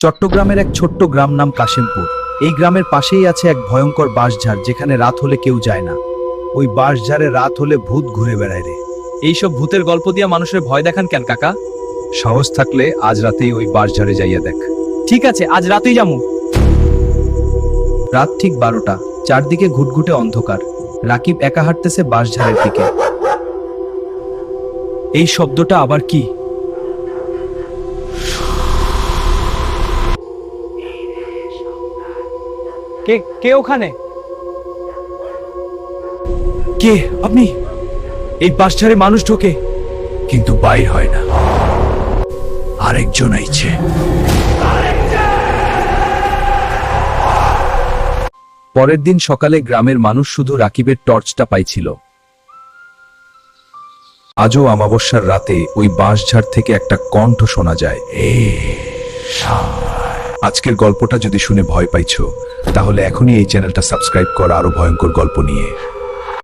চট্টগ্রামের এক ছোট্ট গ্রাম নাম কাশিমপুর। এই গ্রামের পাশেই আছে এক ভয়ঙ্কর বাঁশঝাড়, যেখানে রাত হলে কেউ যায় না। ওই বাঁশঝাড়ে রাত হলে ভূত ঘুরে বেড়ায় রে। এইসব ভূতের গল্প দিয়া মানুষের ভয় দেখান কেন কাকা? সাহস থাকলে আজ রাতেই ওই বাঁশঝাড়ে যাইয়া দেখ। ঠিক আছে, আজ রাতেই যামু। রাত ঠিক 12টা, চারদিকে ঘুটঘুটে অন্ধকার। রাকিব একা হাঁটতেছে বাঁশঝাড়ের দিকে। এই শব্দটা আবার কি? কে কে ওখানে? কে আপনি? এই বাঁশঝাড়ে মানুষ ঢোকে কিন্তু বাইর হয় না। আরেকজন আইছে। পরের দিন সকালে গ্রামের মানুষ শুধু রাকিবের টর্চটা পাইছিল। আজও অমাবস্যার রাতে ওই বাঁশঝাড় থেকে একটা কণ্ঠ শোনা যায়। আজকের গল্পটা যদি শুনে ভয় পাইছো, তাহলে এখনই এই চ্যানেলটা সাবস্ক্রাইব কর আরো ভয়ঙ্কর গল্প নিয়ে।